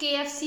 KFC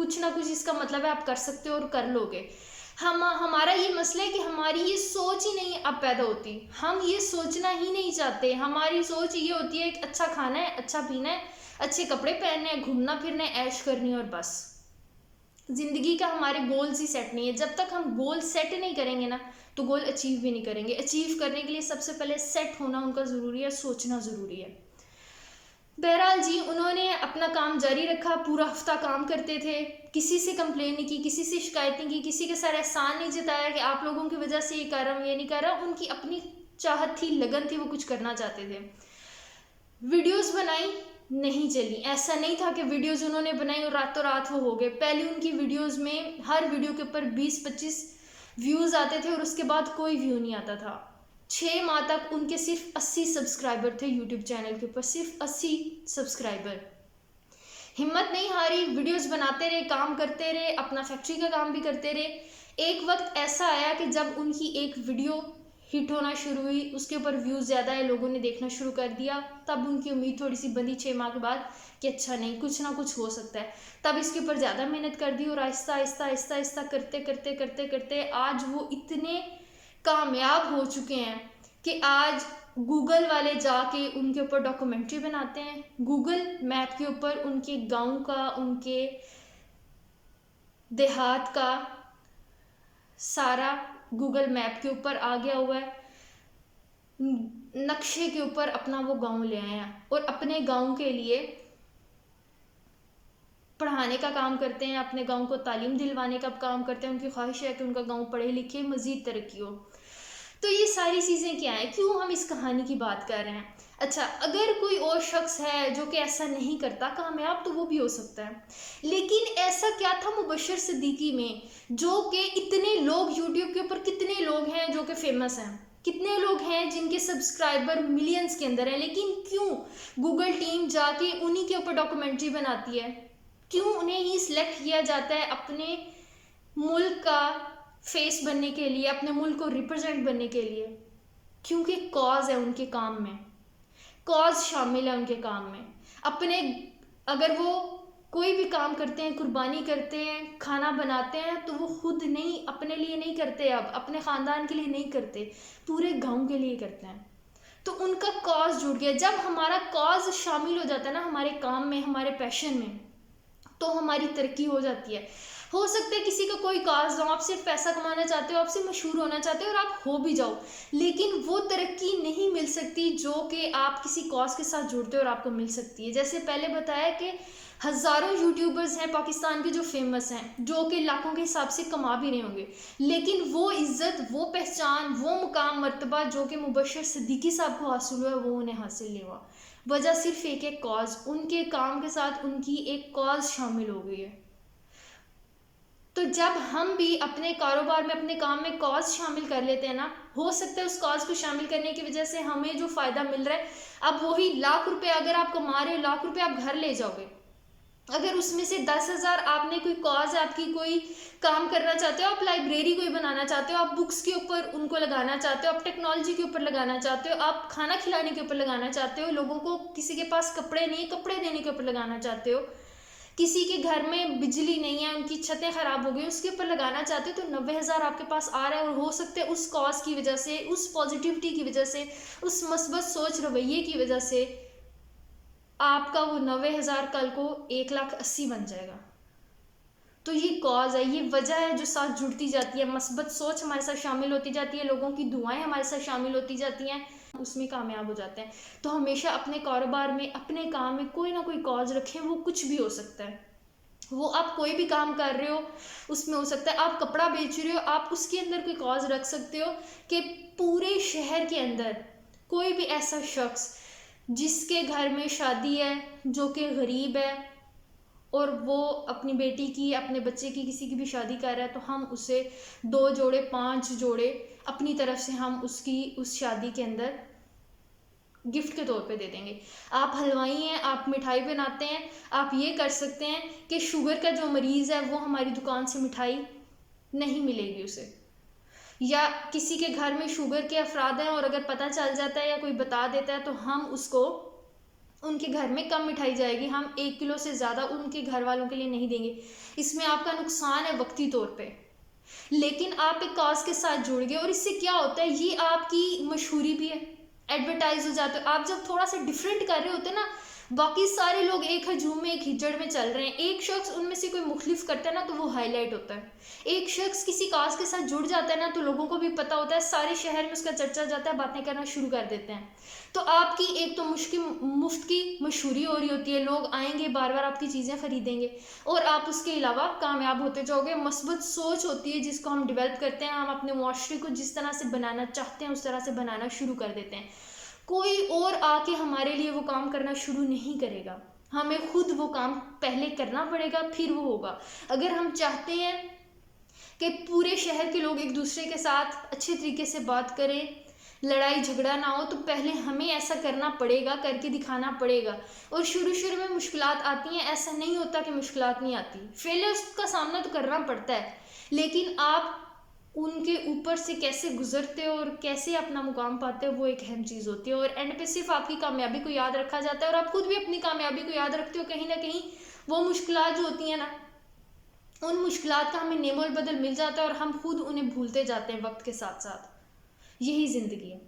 کچھ نہ کچھ اس کا مطلب ہے آپ کر سکتے ہو اور کر لو گے. ہمارا یہ مسئلہ ہے کہ ہماری یہ سوچ ہی نہیں اب پیدا ہوتی. ہم یہ سوچنا ہی نہیں چاہتے. ہماری سوچ یہ ہوتی ہے کہ اچھا کھانا ہے, اچھا پینا ہے, اچھے کپڑے پہننے ہیں, گھومنا پھرنا ہے, عیش کرنی اور بس. زندگی کا ہمارے گولز ہی سیٹ نہیں ہے. جب تک ہم گول سیٹ نہیں کریں گے نا تو گول اچیو بھی نہیں کریں گے. اچیو کرنے کے لیے سب سے پہلے سیٹ ہونا ان کا ضروری ہے, سوچنا ضروری ہے. بہرحال جی, انہوں نے اپنا کام جاری رکھا, پورا ہفتہ کام کرتے تھے, کسی سے کمپلین نہیں کی, کسی سے شکایت نہیں کی, کسی کے ساتھ احسان نہیں جتایا کہ آپ لوگوں کی وجہ سے یہ کر رہا ہوں یہ نہیں کر رہا. ان کی اپنی چاہت تھی, لگن تھی, وہ کچھ کرنا چاہتے تھے. ویڈیوز بنائی, نہیں چلی. ایسا نہیں تھا کہ ویڈیوز انہوں نے بنائی اور راتوں رات وہ ہو گئے. پہلے ان کی ویڈیوز میں ہر ویڈیو کے اوپر 20-25 ویوز آتے تھے اور اس کے بعد کوئی ویو نہیں آتا تھا. 6 ماہ تک ان کے صرف 80 سبسکرائبر تھے یوٹیوب چینل کے اوپر, صرف 80 سبسکرائبر. ہمت نہیں ہاری, ویڈیوز بناتے رہے, کام کرتے رہے, اپنا فیکٹری کا کام بھی کرتے رہے. ایک وقت ایسا آیا کہ جب ان کی ایک ویڈیو ہٹ ہونا شروع ہوئی, اس کے اوپر ویوز زیادہ ہے, لوگوں نے دیکھنا شروع کر دیا, تب ان کی امید تھوڑی سی بندھی 6 ماہ کے بعد کہ اچھا نہیں, کچھ نہ کچھ ہو سکتا ہے. تب اس کے اوپر زیادہ محنت کر دی اور آہستہ آہستہ آہستہ آہستہ کرتے کرتے کرتے کرتے آج وہ اتنے کامیاب ہو چکے ہیں کہ آج گوگل والے جا کے ان کے اوپر ڈاکومنٹری بناتے ہیں. گوگل میپ کے اوپر ان کے گاؤں کا, ان کے دیہات کا سارا گوگل میپ کے اوپر آ گیا ہوا ہے. نقشے کے اوپر اپنا وہ گاؤں لے آئے ہیں اور اپنے گاؤں کے لیے پڑھانے کا کام کرتے ہیں, اپنے گاؤں کو تعلیم دلوانے کا کام کرتے ہیں. ان کی خواہش ہے کہ ان کا گاؤں پڑھے لکھے, مزید ترقی ہو. تو یہ ساری چیزیں کیا ہیں, کیوں ہم اس کہانی کی بات کر رہے ہیں؟ اچھا, اگر کوئی اور شخص ہے جو کہ ایسا نہیں کرتا کامیاب, تو وہ بھی ہو سکتا ہے. لیکن ایسا کیا تھا مبشر صدیقی میں جو کہ اتنے لوگ یوٹیوب کے اوپر, کتنے لوگ ہیں جو کہ فیمس ہیں, کتنے لوگ ہیں جن کے سبسکرائبر ملینز کے اندر ہیں, لیکن کیوں گوگل ٹیم جا کے انہی کے اوپر ڈاکومنٹری بناتی ہے؟ کیوں انہیں ہی سلیکٹ کیا جاتا ہے اپنے ملک کا فیس بننے کے لیے, اپنے ملک کو ریپرزینٹ بننے کے لیے؟ کیونکہ کاز ہے ان کے کام میں, کاز شامل ہے ان کے کام میں. اپنے اگر وہ کوئی بھی کام کرتے ہیں, قربانی کرتے ہیں, کھانا بناتے ہیں, تو وہ خود نہیں, اپنے لیے نہیں کرتے, اب اپنے خاندان کے لیے نہیں کرتے, پورے گاؤں کے لیے کرتے ہیں. تو ان کا کاز جڑ گیا. جب ہمارا کاز شامل ہو جاتا ہے نا ہمارے کام میں, ہمارے پیشن میں, تو ہماری ترقی ہو جاتی ہے. ہو سکتا ہے کسی کا کوئی کاز نہ ہو, آپ صرف پیسہ کمانا چاہتے ہو, آپ سے مشہور ہونا چاہتے ہو اور آپ ہو بھی جاؤ, لیکن وہ ترقی نہیں مل سکتی جو کہ آپ کسی کاز کے ساتھ جڑتے ہو اور آپ کو مل سکتی ہے. جیسے پہلے بتایا کہ ہزاروں یوٹیوبرز ہیں پاکستان کے جو فیمس ہیں, جو کہ لاکھوں کے حساب سے کما بھی رہے ہوں گے, لیکن وہ عزت, وہ پہچان, وہ مقام مرتبہ جو کہ مبشر صدیقی صاحب کو حاصل ہوا, وہ انہیں حاصل نہیں ہوا. وجہ صرف ایک کاز, ان کے کام کے ساتھ ان کی ایک کاز شامل ہو گئی ہے. تو جب ہم بھی اپنے کاروبار میں, اپنے کام میں کاز شامل کر لیتے ہیں نا, ہو سکتا ہے اس کاز کو شامل کرنے کی وجہ سے ہمیں جو فائدہ مل رہا ہے, اب وہی لاکھ روپے اگر آپ کما رہے ہو, لاکھ روپے آپ گھر لے جاؤ گے, اگر اس میں سے 10,000 آپ نے کوئی کاز ہے, آپ کی کوئی کام کرنا چاہتے ہو, آپ لائبریری کوئی بنانا چاہتے ہو, آپ بکس کے اوپر ان کو لگانا چاہتے ہو, آپ ٹیکنالوجی کے اوپر لگانا چاہتے ہو, آپ کھانا کھلانے کے اوپر لگانا چاہتے ہو, لوگوں کو کسی کے پاس کپڑے نہیں, کپڑے دینے کے اوپر لگانا چاہتے ہو, کسی کے گھر میں بجلی نہیں ہے, ان کی چھتیں خراب ہو گئی, اس کے اوپر لگانا چاہتے ہو, تو 90,000 آپ کے پاس آ رہا ہے. اور ہو سکتا ہے اس کاز کی وجہ سے, اس پازیٹیوٹی کی وجہ سے, اس مثبت سوچ رویے کی وجہ سے آپ کا وہ 90,000 کل کو 1,80,000 بن جائے گا. تو یہ کاز ہے, یہ وجہ ہے جو ساتھ جڑتی جاتی ہے, مثبت سوچ ہمارے ساتھ شامل ہوتی جاتی ہے, لوگوں کی دعائیں ہمارے ساتھ شامل ہوتی جاتی ہیں, اس میں کامیاب ہو جاتے ہیں. تو ہمیشہ اپنے کاروبار میں, اپنے کام میں کوئی نہ کوئی کاز رکھیں. وہ کچھ بھی ہو سکتا ہے, وہ آپ کوئی بھی کام کر رہے ہو اس میں ہو سکتا ہے, آپ کپڑا بیچ رہے ہو, آپ اس کے اندر کوئی کاز رکھ سکتے ہو کہ پورے شہر کے اندر کوئی بھی ایسا شخص جس کے گھر میں شادی ہے, جو کہ غریب ہے, اور وہ اپنی بیٹی کی, اپنے بچے کی, کسی کی بھی شادی کر رہا ہے, تو ہم اسے 2 جوڑے 5 جوڑے اپنی طرف سے ہم اس شادی کے اندر گفٹ کے طور پہ دے دیں گے. آپ حلوائی ہیں, آپ مٹھائی بناتے ہیں, آپ یہ کر سکتے ہیں کہ شوگر کا جو مریض ہے وہ ہماری دکان سے مٹھائی نہیں ملے گی اسے, یا کسی کے گھر میں شوگر کے افراد ہیں اور اگر پتہ چل جاتا ہے یا کوئی بتا دیتا ہے تو ہم اس کو ان کے گھر میں کم مٹھائی جائے گی، ہم 1 کلو سے زیادہ ان کے گھر والوں کے لیے نہیں دیں گے، اس میں آپ کا نقصان ہے وقتی طور پہ، لیکن آپ ایک کاز کے ساتھ جڑ گئے، اور اس سے کیا ہوتا ہے، یہ آپ کی مشہوری بھی ہے، ایڈورٹائز ہو جاتے ہو آپ جب تھوڑا سا ڈفرینٹ کر رہے ہوتے ہیں نا، باقی سارے لوگ ایک ہجوم میں ایک ہجڑ میں چل رہے ہیں، ایک شخص ان میں سے کوئی مختلف کرتا ہے نا تو وہ ہائی لائٹ ہوتا ہے، ایک شخص کسی کاز کے ساتھ جڑ جاتا ہے نا تو لوگوں کو بھی پتہ ہوتا ہے، سارے شہر میں اس کا چرچا جاتا ہے، باتیں کرنا شروع کر دیتے ہیں، تو آپ کی ایک تو مفت کی مشہوری ہو رہی ہوتی ہے، لوگ آئیں گے بار بار آپ کی چیزیں خریدیں گے، اور آپ اس کے علاوہ کامیاب ہوتے جاؤ گے، مثبت سوچ ہوتی ہے جس کو ہم ڈیولپ کرتے ہیں، ہم اپنے معاشرے کو جس طرح سے بنانا چاہتے ہیں اس طرح سے بنانا شروع کر دیتے ہیں، کوئی اور آ کے ہمارے لیے وہ کام کرنا شروع نہیں کرے گا، ہمیں خود وہ کام پہلے کرنا پڑے گا، پھر وہ ہوگا، اگر ہم چاہتے ہیں کہ پورے شہر کے لوگ ایک دوسرے کے ساتھ اچھے طریقے سے بات کریں، لڑائی جھگڑا نہ ہو، تو پہلے ہمیں ایسا کرنا پڑے گا، کر کے دکھانا پڑے گا، اور شروع میں مشکلات آتی ہیں، ایسا نہیں ہوتا کہ مشکلات نہیں آتی، فیلئرز کا سامنا تو کرنا پڑتا ہے، لیکن آپ ان کے اوپر سے کیسے گزرتے ہو اور کیسے اپنا مقام پاتے ہو وہ ایک اہم چیز ہوتی ہے، اور اینڈ پہ صرف آپ کی کامیابی کو یاد رکھا جاتا ہے، اور آپ خود بھی اپنی کامیابی کو یاد رکھتے ہو، کہیں نہ کہیں وہ مشکلات جو ہوتی ہیں نا، ان مشکلات کا ہمیں نعم البدل مل جاتا ہے، اور ہم خود انہیں بھولتے جاتے ہیں وقت کے ساتھ ساتھ، یہی زندگی ہے۔